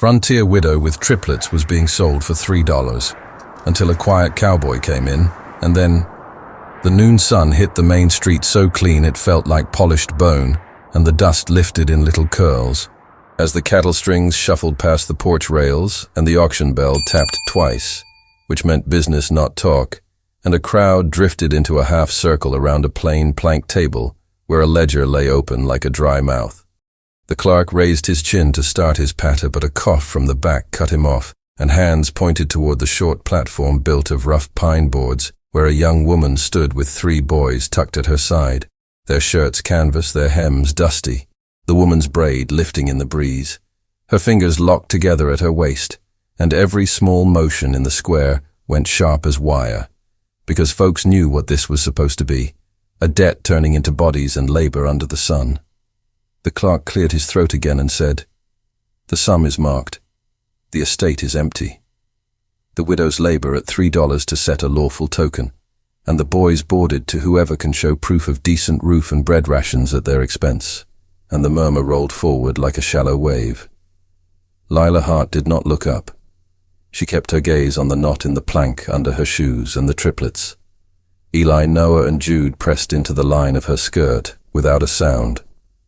Frontier widow with triplets was being sold for $3, until a quiet cowboy came in, and then the noon sun hit the main street so clean it felt like polished bone, and the dust lifted in little curls. As the cattle strings shuffled past the porch rails, and the auction bell tapped twice, which meant business not talk, and a crowd drifted into a half circle around a plain plank table where a ledger lay open like a dry mouth. The clerk raised his chin to start his patter, but a cough from the back cut him off, and hands pointed toward the short platform built of rough pine boards, where a young woman stood with 3 boys tucked at her side, their shirts canvas, their hems dusty, the woman's braid lifting in the breeze. Her fingers locked together at her waist, and every small motion in the square went sharp as wire, because folks knew what this was supposed to be, a debt turning into bodies and labor under the sun. The clerk cleared his throat again and said, "The sum is marked. The estate is empty. The widows labor at $3 to set a lawful token, and the boys boarded to whoever can show proof of decent roof and bread rations at their expense." And the murmur rolled forward like a shallow wave. Lila Hart did not look up. She kept her gaze on the knot in the plank under her shoes and the triplets. Eli, Noah, and Jude pressed into the line of her skirt without a sound,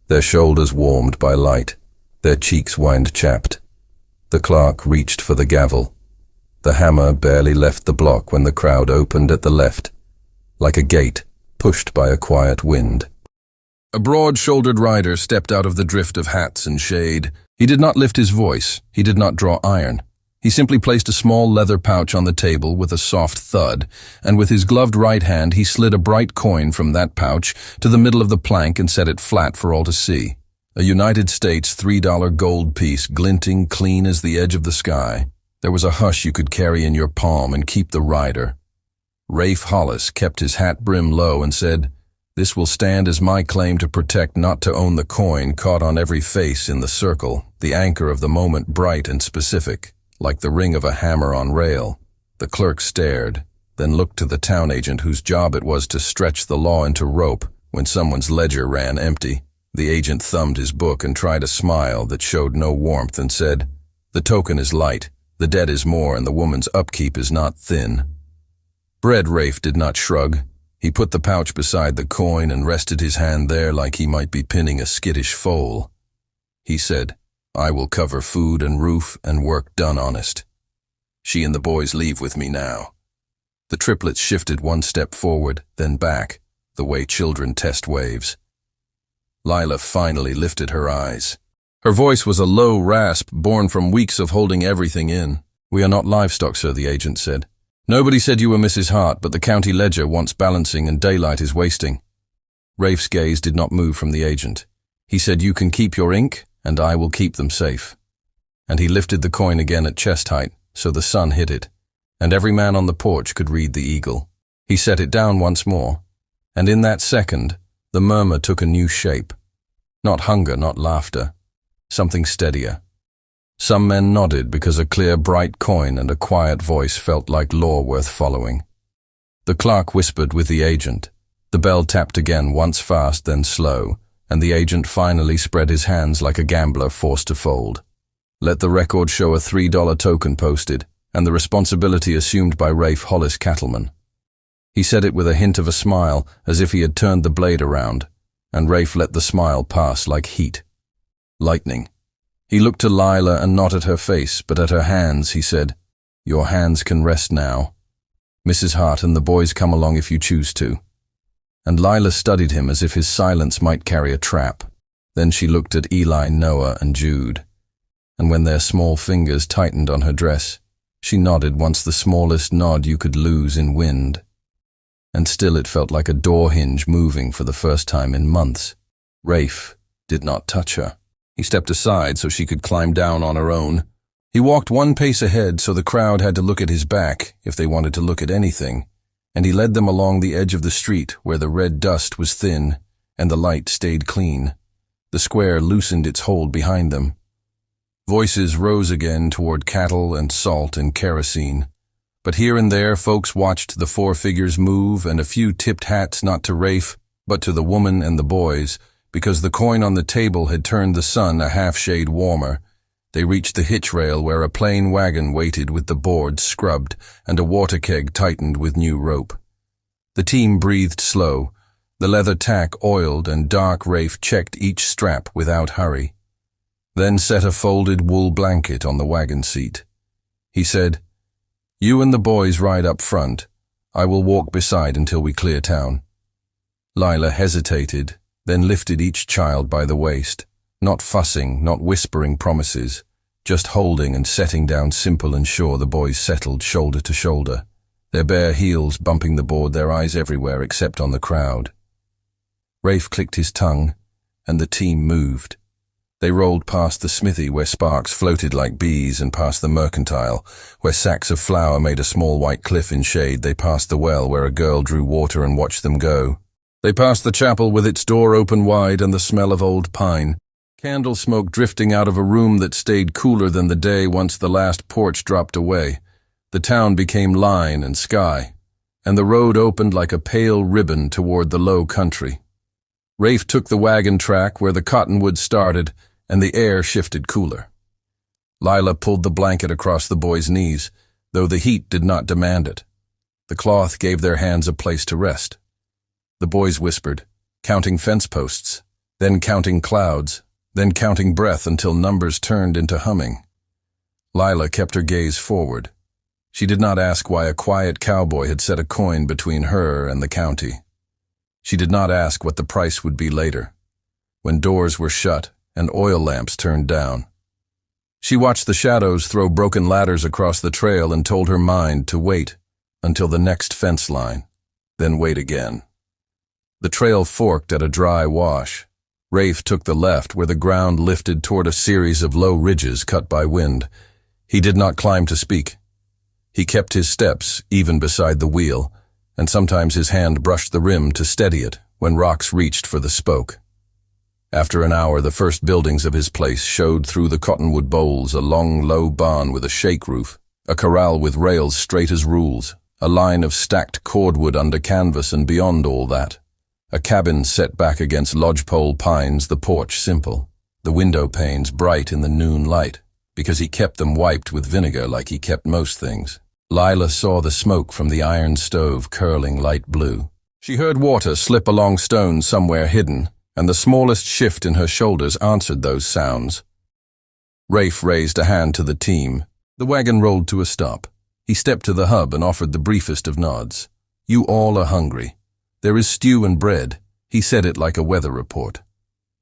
their shoulders warmed by light, their cheeks wind-chapped. The clerk reached for the gavel. The hammer barely left the block when the crowd opened at the left, like a gate pushed by a quiet wind. A broad-shouldered rider stepped out of the drift of hats and shade. He did not lift his voice. He did not draw iron. He simply placed a small leather pouch on the table with a soft thud, and with his gloved right hand he slid a bright coin from that pouch to the middle of the plank and set it flat for all to see. A United States $3 gold piece glinting clean as the edge of the sky. There was a hush you could carry in your palm and keep the rider. Rafe Hollis kept his hat brim low and said, "This will stand as my claim to protect not to own the coin caught on every face in the circle, the anchor of the moment bright and specific, like the ring of a hammer on rail." The clerk stared, then looked to the town agent whose job it was to stretch the law into rope when someone's ledger ran empty. The agent thumbed his book and tried a smile that showed no warmth and said, "The token is light, the debt is more, and the woman's upkeep is not thin." Bread Rafe did not shrug. He put the pouch beside the coin and rested his hand there like he might be pinning a skittish foal. He said, "I will cover food and roof and work done honest. She and the boys leave with me now." The triplets shifted one step forward, then back, the way children test waves. Lila finally lifted her eyes. Her voice was a low rasp born from weeks of holding everything in. "We are not livestock, sir," the agent said. "Nobody said you were Mrs. Hart, but the county ledger wants balancing and daylight is wasting." Rafe's gaze did not move from the agent. He said, "You can keep your ink, and I will keep them safe." And he lifted the coin again at chest height, so the sun hit it, and every man on the porch could read the eagle. He set it down once more, and in that second, the murmur took a new shape. Not hunger, not laughter, something steadier. Some men nodded because a clear, bright coin and a quiet voice felt like law worth following. The clerk whispered with the agent. The bell tapped again, once fast, then slow, and the agent finally spread his hands like a gambler forced to fold. Let the record show a $3 token posted, and the responsibility assumed by Rafe Hollis Cattleman. He said it with a hint of a smile, as if he had turned the blade around, and Rafe let the smile pass like heat. Lightning. He looked to Lila and not at her face, but at her hands, he said, "Your hands can rest now. Mrs. Hart and the boys come along if you choose to." And Lila studied him as if his silence might carry a trap. Then she looked at Eli, Noah, and Jude. And when their small fingers tightened on her dress, she nodded once the smallest nod you could lose in wind. And still it felt like a door hinge moving for the first time in months. Rafe did not touch her. He stepped aside so she could climb down on her own. He walked one pace ahead so the crowd had to look at his back if they wanted to look at anything, and he led them along the edge of the street where the red dust was thin and the light stayed clean. The square loosened its hold behind them. Voices rose again toward cattle and salt and kerosene, but here and there folks watched the 4 figures move, and a few tipped hats not to Rafe, but to the woman and the boys, because the coin on the table had turned the sun a half shade warmer. They reached the hitch rail where a plain wagon waited with the boards scrubbed and a water keg tightened with new rope. The team breathed slow, the leather tack oiled, and Dark Rafe checked each strap without hurry. Then set a folded wool blanket on the wagon seat. He said, "You and the boys ride up front. I will walk beside until we clear town." Lila hesitated, then lifted each child by the waist, not fussing, not whispering promises, just holding and setting down simple and sure. The boys settled shoulder to shoulder, their bare heels bumping the board, their eyes everywhere except on the crowd. Rafe clicked his tongue, and the team moved. They rolled past the smithy where sparks floated like bees, and past the mercantile, where sacks of flour made a small white cliff in shade. They passed the well where a girl drew water and watched them go. They passed the chapel with its door open wide and the smell of old pine, candle smoke drifting out of a room that stayed cooler than the day once the last porch dropped away. The town became line and sky, and the road opened like a pale ribbon toward the low country. Rafe took the wagon track where the cottonwood started, and the air shifted cooler. Lila pulled the blanket across the boys' knees, though the heat did not demand it. The cloth gave their hands a place to rest. The boys whispered, counting fence posts, then counting clouds, then counting breath until numbers turned into humming. Lila kept her gaze forward. She did not ask why a quiet cowboy had set a coin between her and the county. She did not ask what the price would be later, when doors were shut and oil lamps turned down. She watched the shadows throw broken ladders across the trail and told her mind to wait until the next fence line, then wait again. The trail forked at a dry wash. Rafe took the left where the ground lifted toward a series of low ridges cut by wind. He did not climb to speak. He kept his steps even beside the wheel, and sometimes his hand brushed the rim to steady it when rocks reached for the spoke. After an hour, the first buildings of his place showed through the cottonwood boles: a long, low barn with a shake roof, a corral with rails straight as rules, a line of stacked cordwood under canvas, and beyond all that, a cabin set back against lodgepole pines, the porch simple, the window panes bright in the noon light, because he kept them wiped with vinegar like he kept most things. Lila saw the smoke from the iron stove curling light blue. She heard water slip along stones somewhere hidden, and the smallest shift in her shoulders answered those sounds. Rafe raised a hand to the team. The wagon rolled to a stop. He stepped to the hub and offered the briefest of nods. "You all are hungry. There is stew and bread." He said it like a weather report.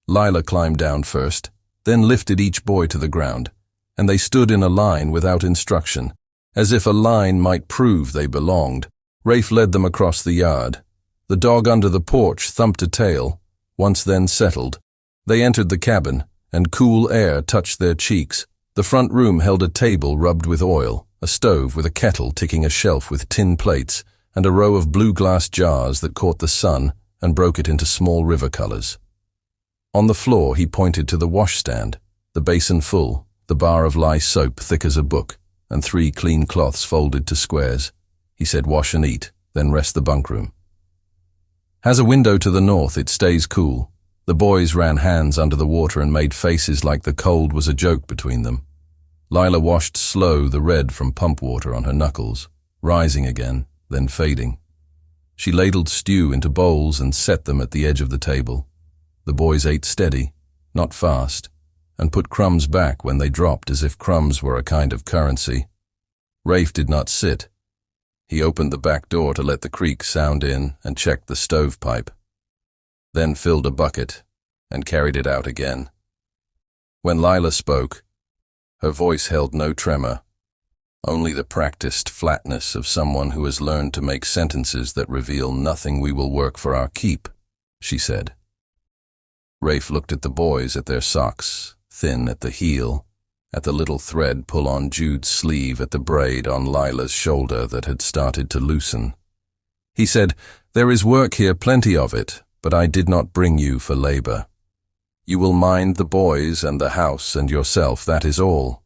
Lila climbed down first, then lifted each boy to the ground, and they stood in a line without instruction, as if a line might prove they belonged. Rafe led them across the yard. The dog under the porch thumped a tail. Once then settled, they entered the cabin, and cool air touched their cheeks. The front room held a table rubbed with oil, a stove with a kettle ticking a shelf with tin plates, and a row of blue glass jars that caught the sun and broke it into small river colors. On the floor he pointed to the washstand, the basin full, the bar of lye soap thick as a book, and 3 clean cloths folded to squares. He said, "Wash and eat, then rest the bunk room. Has a window to the north, it stays cool." The boys ran hands under the water and made faces like the cold was a joke between them. Lila washed slow the red from pump water on her knuckles, rising again, then fading. She ladled stew into bowls and set them at the edge of the table. The boys ate steady, not fast, and put crumbs back when they dropped as if crumbs were a kind of currency. Rafe did not sit. He opened the back door to let the creak sound in and checked the stovepipe, then filled a bucket and carried it out again. When Lila spoke, her voice held no tremor, only the practiced flatness of someone who has learned to make sentences that reveal nothing. "We will work for our keep," she said. Rafe looked at the boys, at their socks, thin at the heel, at the little thread pull on Jude's sleeve, at the braid on Lila's shoulder that had started to loosen. He said, "There is work here, plenty of it, but I did not bring you for labor. You will mind the boys and the house and yourself, that is all."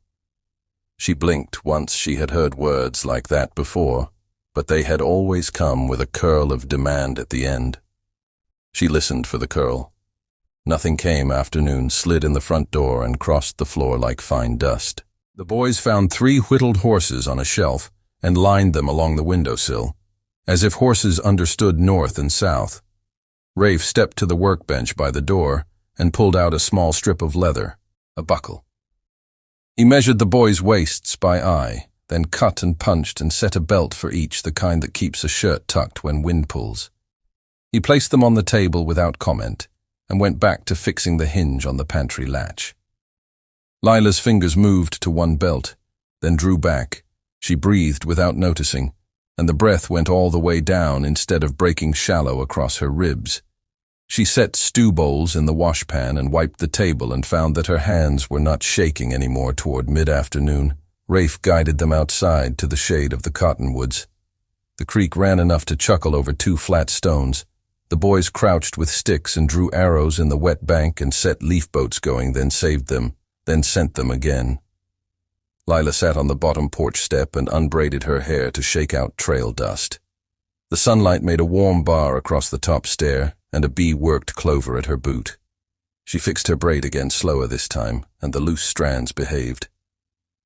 She blinked. Once she had heard words like that before, but they had always come with a curl of demand at the end. She listened for the curl. Nothing came. Afternoon slid in the front door and crossed the floor like fine dust. The boys found 3 whittled horses on a shelf and lined them along the windowsill, as if horses understood north and south. Rafe stepped to the workbench by the door and pulled out a small strip of leather, a buckle. He measured the boys' waists by eye, then cut and punched and set a belt for each, the kind that keeps a shirt tucked when wind pulls. He placed them on the table without comment and went back to fixing the hinge on the pantry latch. Lila's fingers moved to one belt, then drew back. She breathed without noticing, and the breath went all the way down instead of breaking shallow across her ribs. She set stew bowls in the washpan and wiped the table and found that her hands were not shaking anymore. Toward mid-afternoon, Rafe guided them outside to the shade of the cottonwoods. The creek ran enough to chuckle over 2 flat stones. The boys crouched with sticks and drew arrows in the wet bank and set leaf boats going, then saved them, then sent them again. Lila sat on the bottom porch step and unbraided her hair to shake out trail dust. The sunlight made a warm bar across the top stair, and a bee worked clover at her boot. She fixed her braid again, slower this time, and the loose strands behaved.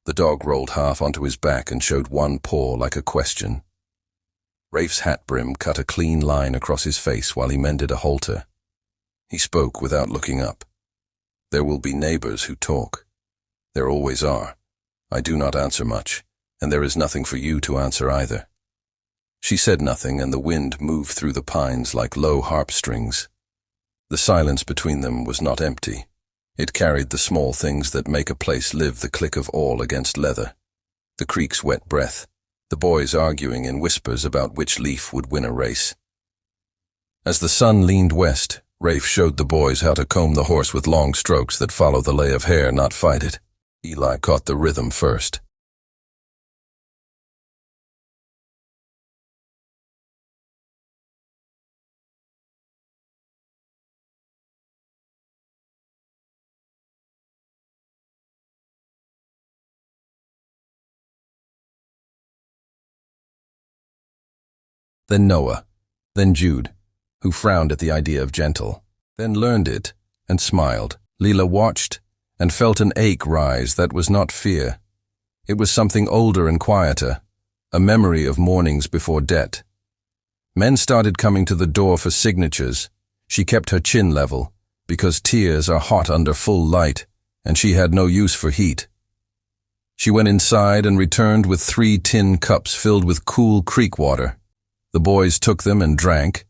The dog rolled half onto his back and showed one paw like a question. Rafe's hat brim cut a clean line across his face while he mended a halter. He spoke without looking up. There will be neighbors who talk. There always are. I do not answer much, and there is nothing for you to answer either. She said nothing, and the wind moved through the pines like low harp strings. The silence between them was not empty. It carried the small things that make a place live, the click of awl against leather, the creek's wet breath, the boys arguing in whispers about which leaf would win a race. As the sun leaned west, Rafe showed the boys how to comb the horse with long strokes that follow the lay of hair, not fight it. Eli caught the rhythm first. Then Noah, then Jude, who frowned at the idea of gentle, then learned it and smiled. Lila watched and felt an ache rise that was not fear. It was something older and quieter, a memory of mornings before debt. Men started coming to the door for signatures. She kept her chin level, because tears are hot under full light, and she had no use for heat. She went inside and returned with 3 tin cups filled with cool creek water. The boys took them and drank,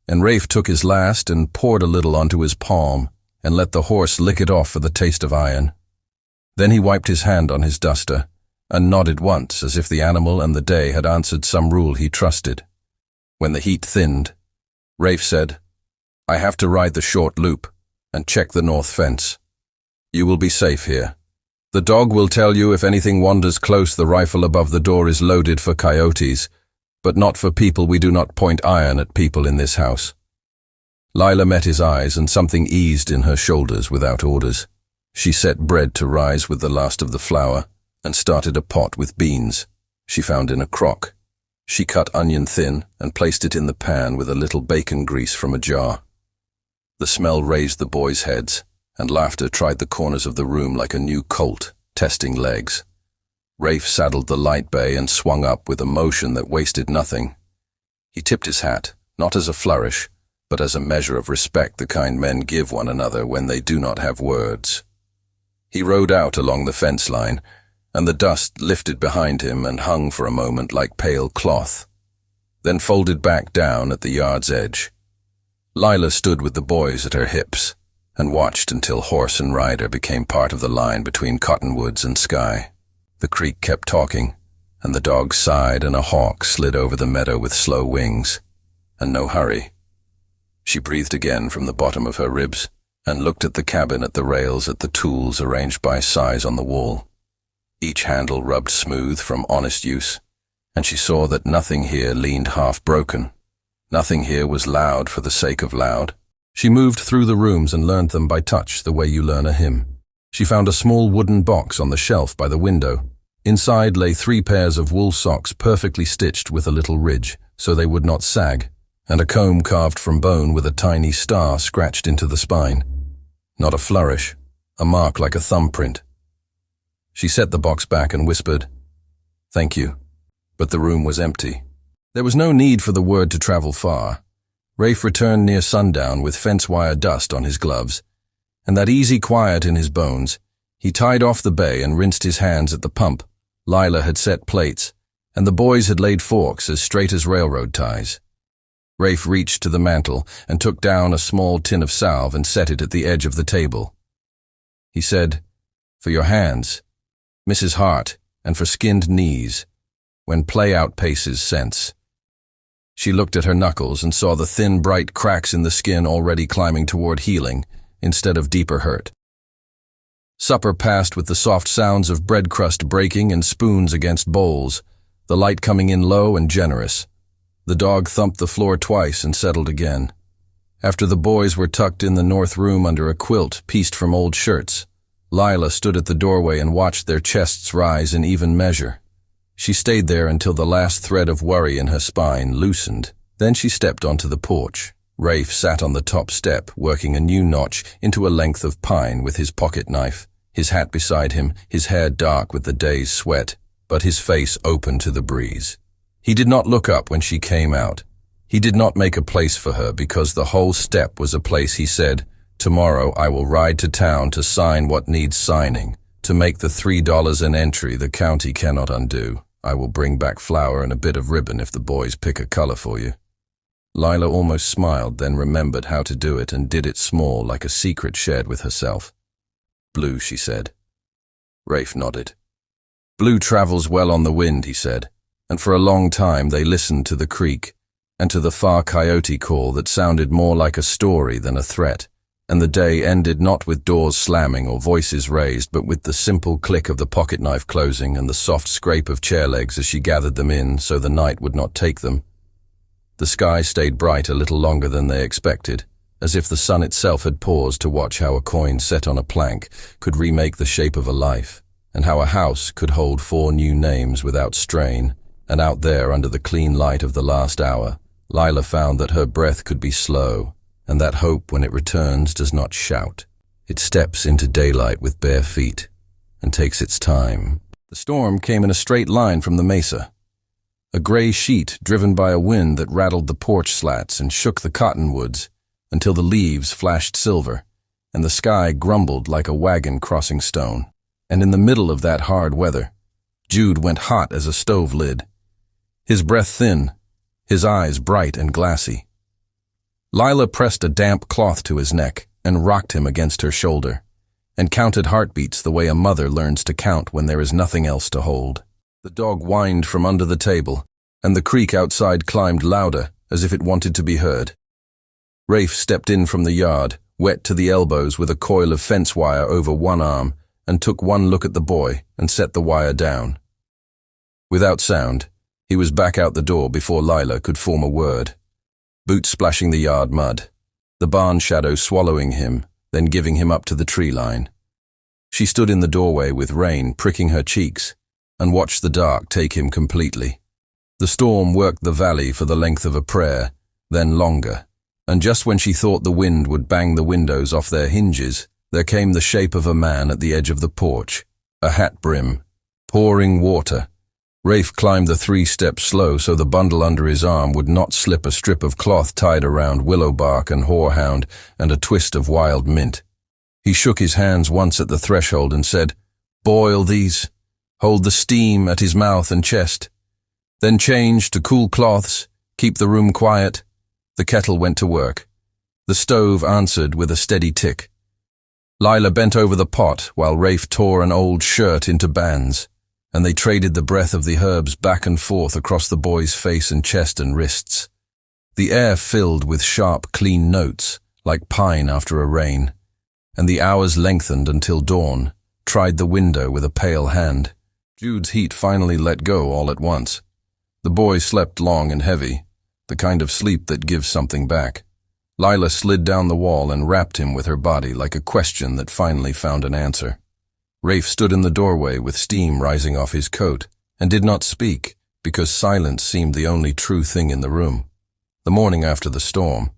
and Rafe took his last and poured a little onto his palm and let the horse lick it off for the taste of iron. Then he wiped his hand on his duster and nodded once, as if the animal and the day had answered some rule he trusted. When the heat thinned, Rafe said, "I have to ride the short loop and check the north fence. You will be safe here. The dog will tell you if anything wanders close. The rifle above the door is loaded for coyotes, but not for people. We do not point iron at people in this house." Lila met his eyes, and something eased in her shoulders without orders. She set bread to rise with the last of the flour and started a pot with beans she found in a crock. She cut onion thin and placed it in the pan with a little bacon grease from a jar. The smell raised the boys' heads, and laughter tried the corners of the room like a new colt testing legs. Rafe saddled the light bay and swung up with a motion that wasted nothing. He tipped his hat, not as a flourish, but as a measure of respect, the kind men give one another when they do not have words. He rode out along the fence line, and the dust lifted behind him and hung for a moment like pale cloth, then folded back down at the yard's edge. Lila stood with the boys at her hips and watched until horse and rider became part of the line between cottonwoods and sky. The creek kept talking, and the dog sighed, and a hawk slid over the meadow with slow wings, and no hurry. She breathed again from the bottom of her ribs and looked at the cabin, at the rails, at the tools arranged by size on the wall. Each handle rubbed smooth from honest use, and she saw that nothing here leaned half-broken. Nothing here was loud for the sake of loud. She moved through the rooms and learned them by touch, the way you learn a hymn. She found a small wooden box on the shelf by the window. Inside lay 3 pairs of wool socks perfectly stitched with a little ridge, so they would not sag, and a comb carved from bone with a tiny star scratched into the spine. Not a flourish, a mark like a thumbprint. She set the box back and whispered, "Thank you." But the room was empty. There was no need for the word to travel far. Rafe returned near sundown with fence wire dust on his gloves, and that easy quiet in his bones. He tied off the bay and rinsed his hands at the pump. Lila had set plates, and the boys had laid forks as straight as railroad ties. Rafe reached to the mantel and took down a small tin of salve and set it at the edge of the table. He said, "For your hands, Mrs. Hart, and for skinned knees, when play outpaces sense." She looked at her knuckles and saw the thin, bright cracks in the skin already climbing toward healing, instead of deeper hurt. Supper passed with the soft sounds of bread crust breaking and spoons against bowls, the light coming in low and generous. The dog thumped the floor twice and settled again. After the boys were tucked in the north room under a quilt pieced from old shirts, Lila stood at the doorway and watched their chests rise in even measure. She stayed there until the last thread of worry in her spine loosened. Then she stepped onto the porch. Rafe sat on the top step, working a new notch into a length of pine with his pocket knife, his hat beside him, his hair dark with the day's sweat, but his face open to the breeze. He did not look up when she came out. He did not make a place for her because the whole step was a place. He said, "Tomorrow I will ride to town to sign what needs signing, to make the $3 an entry the county cannot undo. I will bring back flour and a bit of ribbon if the boys pick a color for you." Lila almost smiled, then remembered how to do it and did it small, like a secret shared with herself. "Blue," she said. Rafe nodded. "Blue travels well on the wind," he said, and for a long time they listened to the creek and to the far coyote call that sounded more like a story than a threat, and the day ended not with doors slamming or voices raised, but with the simple click of the pocket knife closing and the soft scrape of chair legs as she gathered them in so the night would not take them. The sky stayed bright a little longer than they expected, as if the sun itself had paused to watch how a coin set on a plank could remake the shape of a life, and how a house could hold 4 new names without strain. And out there, under the clean light of the last hour, Lila found that her breath could be slow, and that hope, when it returns, does not shout. It steps into daylight with bare feet and takes its time. The storm came in a straight line from the mesa, a gray sheet driven by a wind that rattled the porch slats and shook the cottonwoods until the leaves flashed silver and the sky grumbled like a wagon crossing stone. And in the middle of that hard weather, Jude went hot as a stove lid, his breath thin, his eyes bright and glassy. Lila pressed a damp cloth to his neck and rocked him against her shoulder, and counted heartbeats the way a mother learns to count when there is nothing else to hold. The dog whined from under the table, and the creek outside climbed louder, as if it wanted to be heard. Rafe stepped in from the yard, wet to the elbows with a coil of fence wire over one arm, and took one look at the boy and set the wire down. Without sound, he was back out the door before Lila could form a word. Boots splashing the yard mud, the barn shadow swallowing him, then giving him up to the tree line. She stood in the doorway with rain pricking her cheeks and watched the dark take him completely. The storm worked the valley for the length of a prayer, then longer, and just when she thought the wind would bang the windows off their hinges, there came the shape of a man at the edge of the porch, a hat brim, pouring water. Rafe climbed the 3 steps slow so the bundle under his arm would not slip a strip of cloth tied around willow bark and horehound and a twist of wild mint. He shook his hands once at the threshold and said, "Boil these." Hold the steam at his mouth and chest. Then change to cool cloths, keep the room quiet. The kettle went to work. The stove answered with a steady tick. Lila bent over the pot while Rafe tore an old shirt into bands, and they traded the breath of the herbs back and forth across the boy's face and chest and wrists. The air filled with sharp, clean notes, like pine after a rain, and the hours lengthened until dawn tried the window with a pale hand. Jude's heat finally let go all at once. The boy slept long and heavy, the kind of sleep that gives something back. Lila slid down the wall and wrapped him with her body like a question that finally found an answer. Rafe stood in the doorway with steam rising off his coat and did not speak because silence seemed the only true thing in the room. The morning after the storm,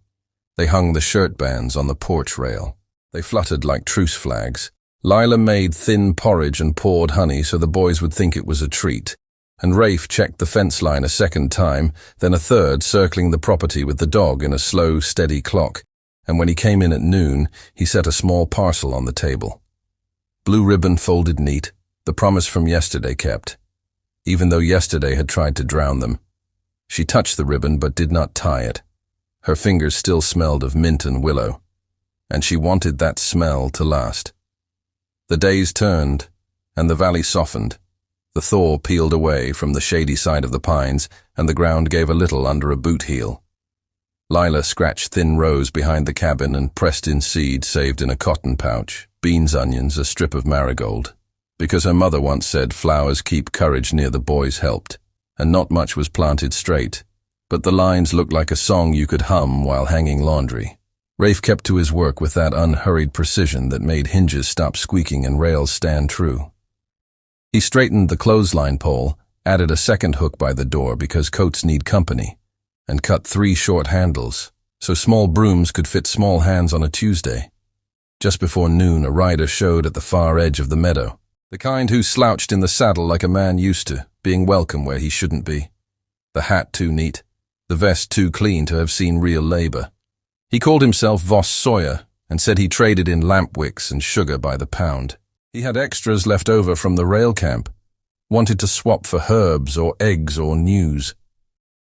they hung the shirt bands on the porch rail. They fluttered like truce flags. Lila made thin porridge and poured honey so the boys would think it was a treat, and Rafe checked the fence line a second time, then a third, circling the property with the dog in a slow, steady clock, and when he came in at noon, he set a small parcel on the table. Blue ribbon folded neat, the promise from yesterday kept, even though yesterday had tried to drown them. She touched the ribbon but did not tie it. Her fingers still smelled of mint and willow, and she wanted that smell to last. The days turned, and the valley softened. The thaw peeled away from the shady side of the pines, and the ground gave a little under a boot heel. Lila scratched thin rows behind the cabin and pressed in seed saved in a cotton pouch, beans, onions, a strip of marigold. Because her mother once said flowers keep courage near the boys helped, and not much was planted straight, but the lines looked like a song you could hum while hanging laundry. Rafe kept to his work with that unhurried precision that made hinges stop squeaking and rails stand true. He straightened the clothesline pole, added a second hook by the door because coats need company, and cut 3 short handles, so small brooms could fit small hands on a Tuesday. Just before noon, a rider showed at the far edge of the meadow, the kind who slouched in the saddle like a man used to, being welcome where he shouldn't be. The hat too neat, the vest too clean to have seen real labor. He called himself Voss Sawyer and said he traded in lamp wicks and sugar by the pound. He had extras left over from the rail camp, wanted to swap for herbs or eggs or news.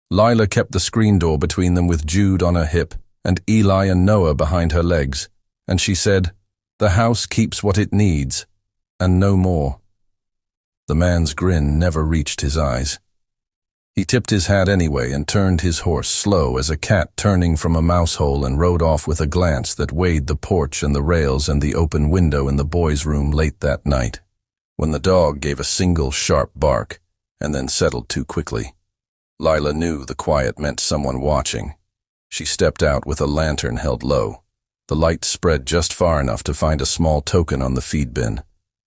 Lila kept the screen door between them with Jude on her hip and Eli and Noah behind her legs, and she said, "The house keeps what it needs, and no more." The man's grin never reached his eyes. He tipped his hat anyway and turned his horse slow as a cat turning from a mouse hole and rode off with a glance that weighed the porch and the rails and the open window in the boys' room late that night, when the dog gave a single sharp bark and then settled too quickly. Lila knew the quiet meant someone watching. She stepped out with a lantern held low. The light spread just far enough to find a small token on the feed bin.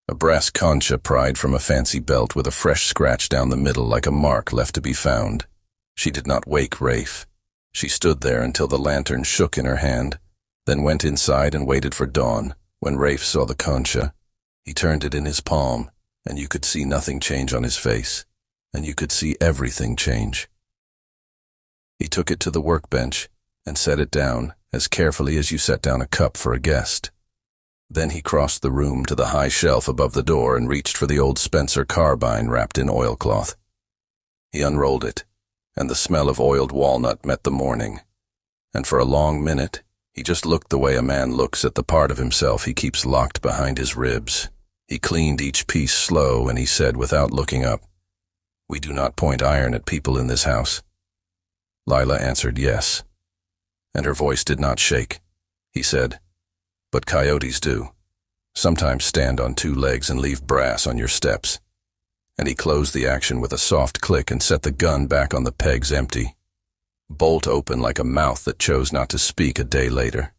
A brass concha pried from a fancy belt with a fresh scratch down the middle like a mark left to be found. She did not wake Rafe. She stood there until the lantern shook in her hand, then went inside and waited for dawn. When Rafe saw the concha, he turned it in his palm, and you could see nothing change on his face, and you could see everything change. He took it to the workbench and set it down as carefully as you set down a cup for a guest. Then he crossed the room to the high shelf above the door and reached for the old Spencer carbine wrapped in oilcloth. He unrolled it, and the smell of oiled walnut met the morning. And for a long minute, he just looked the way a man looks at the part of himself he keeps locked behind his ribs. He cleaned each piece slow, and he said without looking up, "We do not point iron at people in this house." Lila answered yes, and her voice did not shake. He said, "But coyotes do. Sometimes stand on 2 legs and leave brass on your steps." And he closed the action with a soft click and set the gun back on the pegs empty. Bolt open like a mouth that chose not to speak a day later.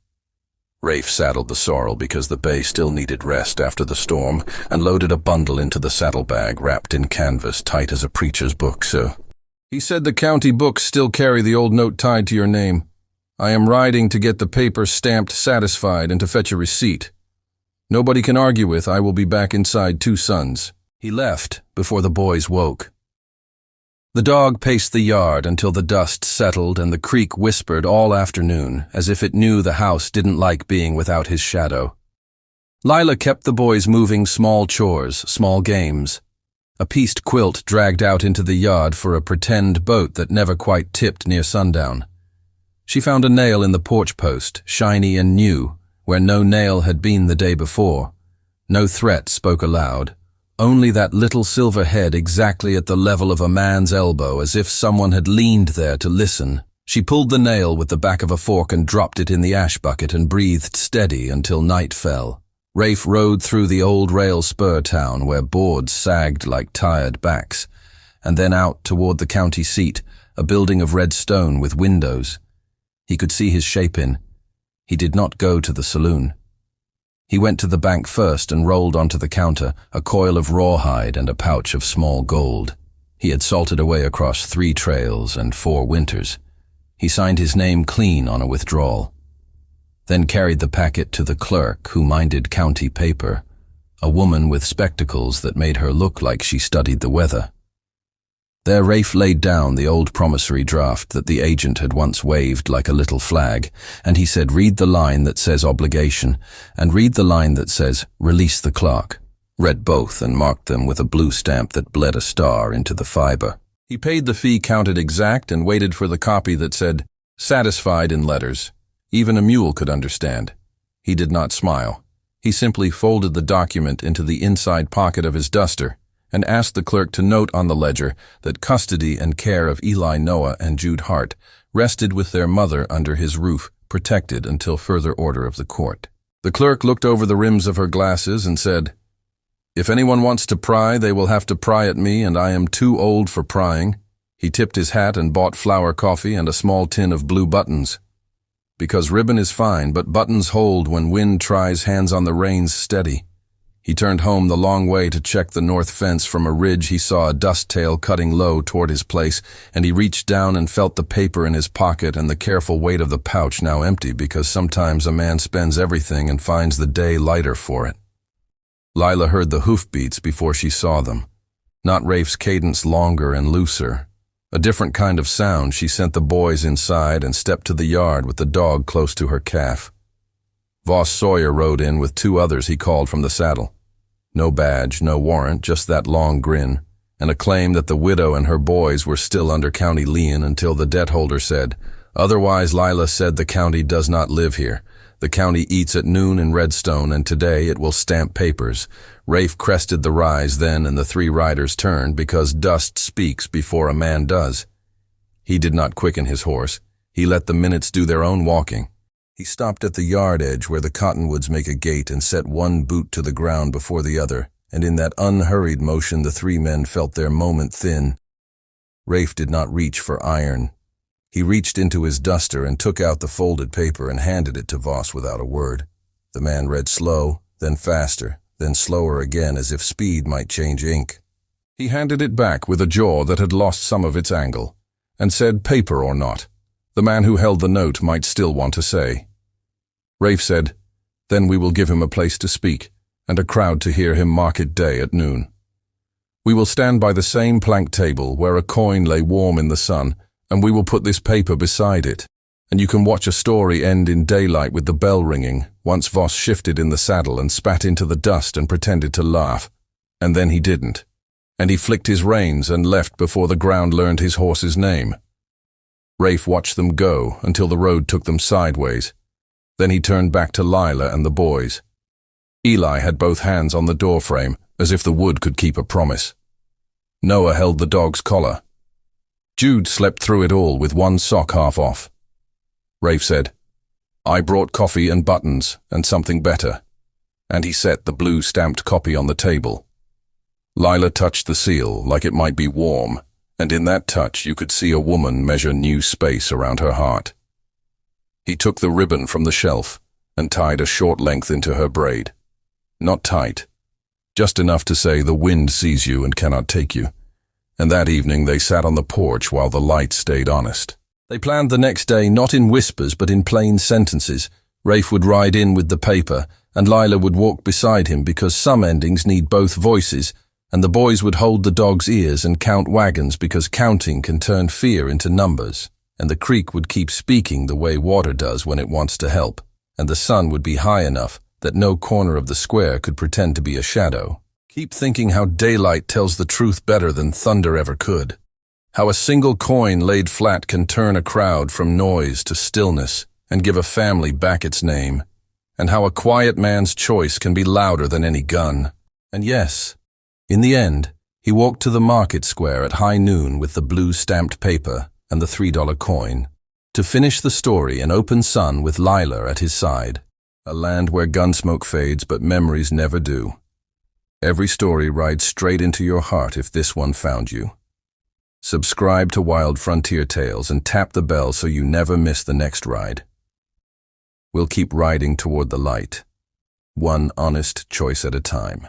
Rafe saddled the sorrel because the bay still needed rest after the storm and loaded a bundle into the saddlebag wrapped in canvas tight as a preacher's book, so. He said the county books still carry the old note tied to your name. I am riding to get the paper stamped satisfied and to fetch a receipt. Nobody can argue with I will be back inside 2 sons. He left before the boys woke. The dog paced the yard until the dust settled and the creek whispered all afternoon as if it knew the house didn't like being without his shadow. Lila kept the boys moving small chores, small games. A pieced quilt dragged out into the yard for a pretend boat that never quite tipped near sundown. She found a nail in the porch post, shiny and new, where no nail had been the day before. No threat spoke aloud, only that little silver head exactly at the level of a man's elbow, as if someone had leaned there to listen. She pulled the nail with the back of a fork and dropped it in the ash bucket and breathed steady until night fell. Rafe rode through the old rail spur town where boards sagged like tired backs, and then out toward the county seat, a building of red stone with windows. He could see his shape in. He did not go to the saloon. He went to the bank first and rolled onto the counter, a coil of rawhide and a pouch of small gold. He had salted away across 3 trails and 4 winters. He signed his name clean on a withdrawal. then carried the packet to the clerk who minded county paper, a woman with spectacles that made her look like she studied the weather. There Rafe laid down the old promissory draft that the agent had once waved like a little flag, and he said, "Read the line that says obligation, and read the line that says release the clerk." Read both and marked them with a blue stamp that bled a star into the fiber. He paid the fee counted exact and waited for the copy that said, "Satisfied" in letters. Even a mule could understand. He did not smile. He simply folded the document into the inside pocket of his duster and asked the clerk to note on the ledger that custody and care of Eli Noah and Jude Hart rested with their mother under his roof, protected until further order of the court. The clerk looked over the rims of her glasses and said, "If anyone wants to pry, they will have to pry at me, and I am too old for prying." He tipped his hat and bought flour coffee and a small tin of blue buttons. Because ribbon is fine, but buttons hold when wind tries hands on the reins steady. He turned home the long way to check the north fence. From a ridge he saw a dust tail cutting low toward his place, and he reached down and felt the paper in his pocket and the careful weight of the pouch now empty, because sometimes a man spends everything and finds the day lighter for it. Lila heard the hoofbeats before she saw them. Not Rafe's cadence, longer and looser. A different kind of sound. She sent the boys inside and stepped to the yard with the dog close to her calf. Voss Sawyer rode in with two others he called from the saddle. No badge, no warrant, just that long grin, and a claim that the widow and her boys were still under county lien until the debt holder said, "Otherwise," Lila said, "the county does not live here. The county eats at noon in Redstone, and today it will stamp papers." Rafe crested the rise then, and the three riders turned, because dust speaks before a man does. He did not quicken his horse. He let the minutes do their own walking. He stopped at the yard edge where the cottonwoods make a gate and set one boot to the ground before the other, and in that unhurried motion the three men felt their moment thin. Rafe did not reach for iron. He reached into his duster and took out the folded paper and handed it to Voss without a word. The man read slow, then faster, then slower again, as if speed might change ink. He handed it back with a jaw that had lost some of its angle, and said, "Paper or not?" The man who held the note might still want to say. Rafe said, "Then we will give him a place to speak, and a crowd to hear him market day at noon. We will stand by the same plank table where a coin lay warm in the sun, and we will put this paper beside it, and you can watch a story end in daylight with the bell ringing." Once Voss shifted in the saddle and spat into the dust and pretended to laugh, and then he didn't, and he flicked his reins and left before the ground learned his horse's name. Rafe watched them go until the road took them sideways. Then he turned back to Lila and the boys. Eli had both hands on the doorframe, as if the wood could keep a promise. Noah held the dog's collar. Jude slept through it all with one sock half off. Rafe said, "I brought coffee and buttons and something better," and he set the blue stamped copy on the table. Lila touched the seal like it might be warm, and in that touch you could see a woman measure new space around her heart. He took the ribbon from the shelf and tied a short length into her braid. Not tight, just enough to say the wind sees you and cannot take you. And that evening they sat on the porch while the light stayed honest. They planned the next day not in whispers but in plain sentences. Rafe would ride in with the paper, and Lila would walk beside him, because some endings need both voices, and the boys would hold the dog's ears and count wagons, because counting can turn fear into numbers, and the creek would keep speaking the way water does when it wants to help, and the sun would be high enough that no corner of the square could pretend to be a shadow. Keep thinking how daylight tells the truth better than thunder ever could. How a single coin laid flat can turn a crowd from noise to stillness and give a family back its name, and how a quiet man's choice can be louder than any gun. And yes, in the end, he walked to the market square at high noon with the blue stamped paper and the $3 coin, to finish the story in open sun with Lila at his side. A land where gunsmoke fades but memories never do. Every story rides straight into your heart if this one found you. Subscribe to Wild Frontier Tales and tap the bell so you never miss the next ride. We'll keep riding toward the light, one honest choice at a time.